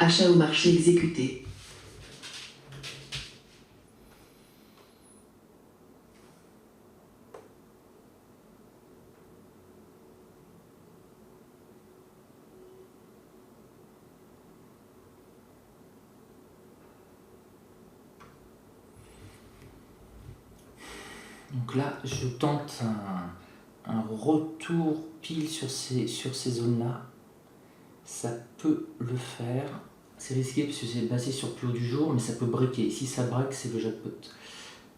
Achat au marché exécuté. Donc là, je tente un retour pile sur ces zones-là. Ça peut le faire. C'est risqué parce que c'est basé sur plus haut du jour, mais ça peut breaker. Si ça break, c'est le jackpot.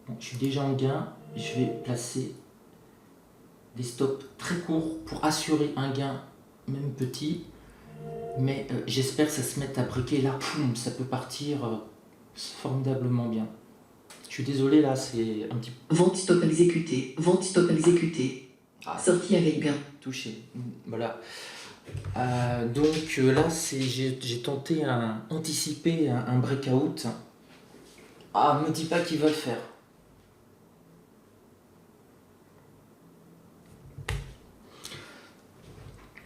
Bon, je suis déjà en gain. Je vais placer des stops très courts pour assurer un gain, même petit. Mais j'espère que ça se mette à breaker. Là, poum, ça peut partir formidablement bien. Je suis désolé, là, c'est un petit peu... Vente stop exécuté. Vente stop exécuté. Ah, Sortie avec gain. touché. Voilà. Donc là, j'ai tenté anticiper un breakout. Ah, me dis pas qu'il va le faire.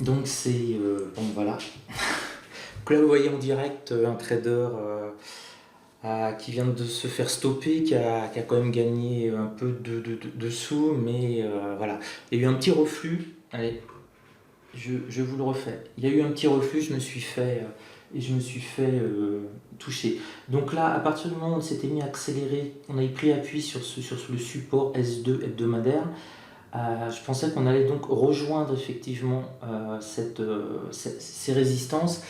Donc c'est... bon, voilà. Donc là, vous voyez en direct un trader qui vient de se faire stopper, qui a quand même gagné un peu de sous, mais voilà. Il y a eu un petit reflux. Allez, je vous le refais. Il y a eu un petit reflux, je me suis fait toucher. Donc là, à partir du moment où on s'était mis à accélérer, on avait pris appui sur le support S2 hebdomadaire. Je pensais qu'on allait donc rejoindre effectivement ces résistances.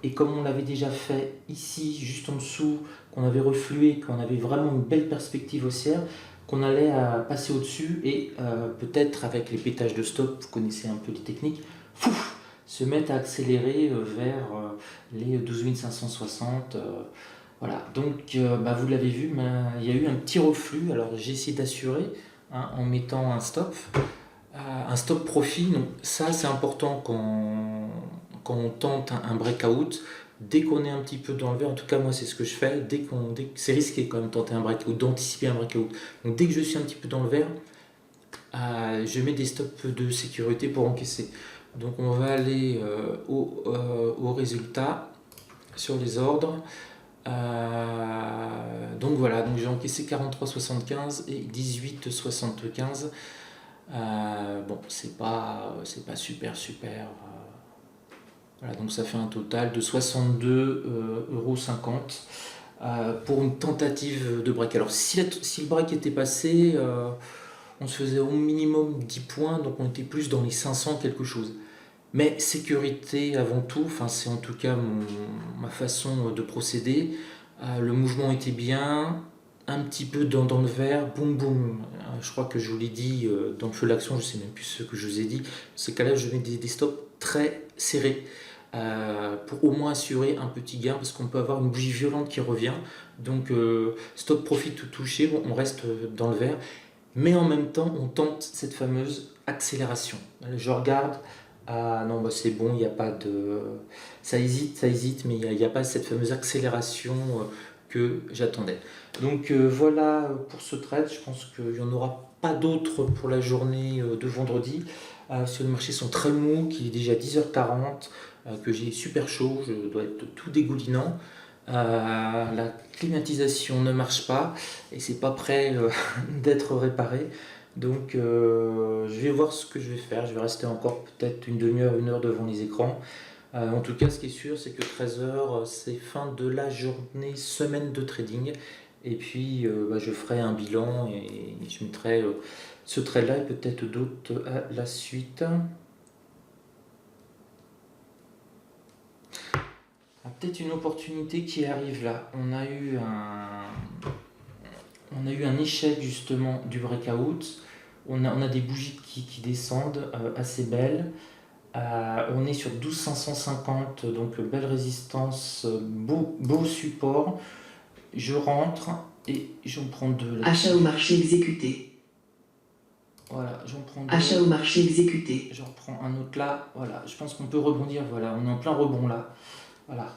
Et comme on l'avait déjà fait ici, juste en dessous, qu'on avait reflué, qu'on avait vraiment une belle perspective haussière, qu'on allait passer au-dessus et peut-être avec les pétages de stop, vous connaissez un peu les techniques, se mettre à accélérer vers les 12 560. Voilà, donc vous l'avez vu, il y a eu un petit reflux. Alors j'ai essayé d'assurer en mettant un stop profit. Donc ça c'est important quand on tente un breakout. Dès qu'on est un petit peu dans le vert, en tout cas moi c'est ce que je fais, dès que c'est risqué quand même tenter un breakout, d'anticiper un breakout. Donc dès que je suis un petit peu dans le vert, je mets des stops de sécurité pour encaisser. Donc on va aller au résultat sur les ordres. Donc voilà, donc j'ai encaissé 43,75 et 18,75. Bon, c'est pas super. Voilà, donc ça fait un total de 62,50 € pour une tentative de break. Alors si le break était passé, on se faisait au minimum 10 points, donc on était plus dans les 500 quelque chose. Mais sécurité avant tout, enfin c'est en tout cas ma façon de procéder. Le mouvement était bien, un petit peu dans le vert, boum boum. Je crois que je vous l'ai dit dans le feu de l'action, je ne sais même plus ce que je vous ai dit. Dans ces cas-là, je mets des stops très serrés pour au moins assurer un petit gain parce qu'on peut avoir une bougie violente qui revient. Donc stop profit tout touché, on reste dans le vert. Mais en même temps, on tente cette fameuse accélération. Je regarde. Ah non, c'est bon, il n'y a pas de... Ça hésite, mais il n'y a pas cette fameuse accélération que j'attendais. Donc voilà pour ce trade, je pense qu'il n'y en aura pas d'autres pour la journée de vendredi. Sur les marchés sont très mous, qu'il est déjà 10h40, que j'ai super chaud, je dois être tout dégoulinant. La climatisation ne marche pas et c'est pas prêt d'être réparé. Donc je vais voir ce que je vais faire. Je vais rester encore peut-être une demi-heure, 1 heure devant les écrans. En tout cas, ce qui est sûr, c'est que 13h, c'est fin de la journée, semaine de trading. Et puis je ferai un bilan et je mettrai ce trade-là et peut-être d'autres à la suite. Peut-être une opportunité qui arrive là. On a eu un échec justement du breakout. On a des bougies qui descendent assez belles. On est sur 12 550, donc belle résistance, beau support. Je rentre et j'en prends deux. Achat au marché exécuté. Voilà, j'en prends deux. Achat au marché exécuté. J'en reprends un autre là. Voilà, je pense qu'on peut rebondir. Voilà, on est en plein rebond là. Voilà.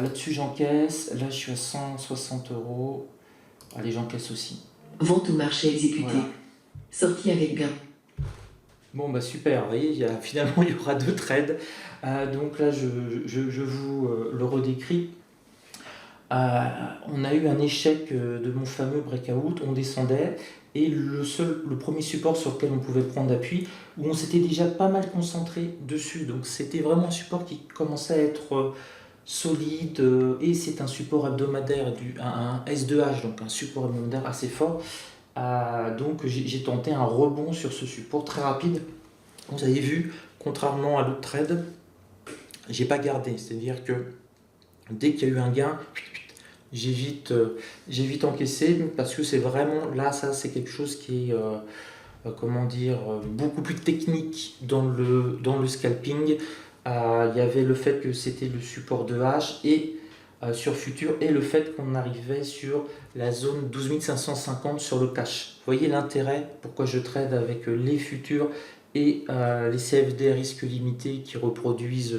Là-dessus, j'encaisse. Là, je suis à 160 €. Allez, j'encaisse aussi. Vente au marché exécuté. Voilà. Sortie avec gain. Bon, super. Vous voyez, finalement, il y aura 2 trades. Donc là, je vous le redécris. On a eu un échec de mon fameux breakout, on descendait, et le premier support sur lequel on pouvait prendre appui, où on s'était déjà pas mal concentré dessus, donc c'était vraiment un support qui commençait à être solide, et c'est un support hebdomadaire, un S2H, donc un support hebdomadaire assez fort. Donc j'ai tenté un rebond sur ce support très rapide. Vous avez vu, contrairement à l'autre trade, j'ai pas gardé, c'est-à-dire que dès qu'il y a eu un gain, j'ai vite encaissé, parce que c'est vraiment là, ça c'est quelque chose qui est comment dire, beaucoup plus technique dans le scalping. Il y avait le fait que c'était le support de H et sur futur, et le fait qu'on arrivait sur la zone 12 550 sur le cash. Vous voyez l'intérêt, pourquoi je trade avec les futurs et les CFD risque limité qui reproduisent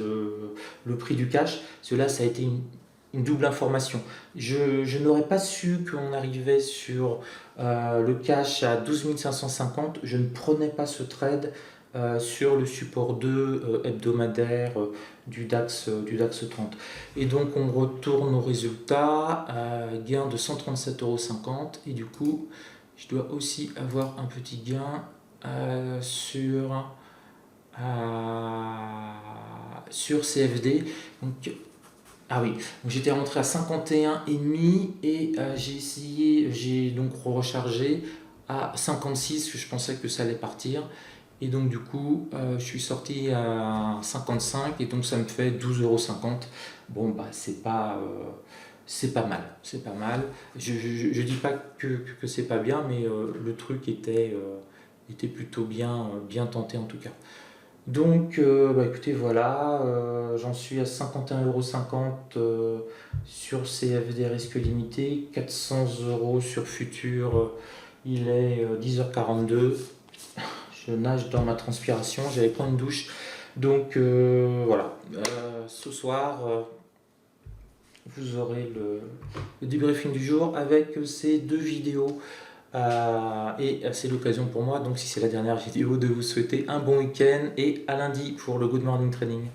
le prix du cash. Cela, ça a été une double information. Je n'aurais pas su qu'on arrivait sur le cash à 12 550. Je ne prenais pas ce trade sur le support 2 hebdomadaire du DAX 30. Et donc on retourne au résultat, gain de 137,50 €. Et du coup, je dois aussi avoir un petit gain sur CFD. Donc, ah oui, donc j'étais rentré à 51,5 et j'ai donc rechargé à 56, que je pensais que ça allait partir. Et donc du coup, je suis sorti à 55 et donc ça me fait 12,50 €. Bon, bah c'est pas mal, c'est pas mal. Je dis pas que c'est pas bien, mais le truc était plutôt bien tenté en tout cas. Donc, bah écoutez, voilà, j'en suis à 51,50 € sur CFD risque limité, 400 € sur futur, il est 10h42. Je nage dans ma transpiration, j'allais prendre une douche. Donc voilà, ce soir, vous aurez le débriefing du jour avec ces deux vidéos. Et c'est l'occasion pour moi, donc si c'est la dernière vidéo, de vous souhaiter un bon week-end et à lundi pour le Good Morning Trading.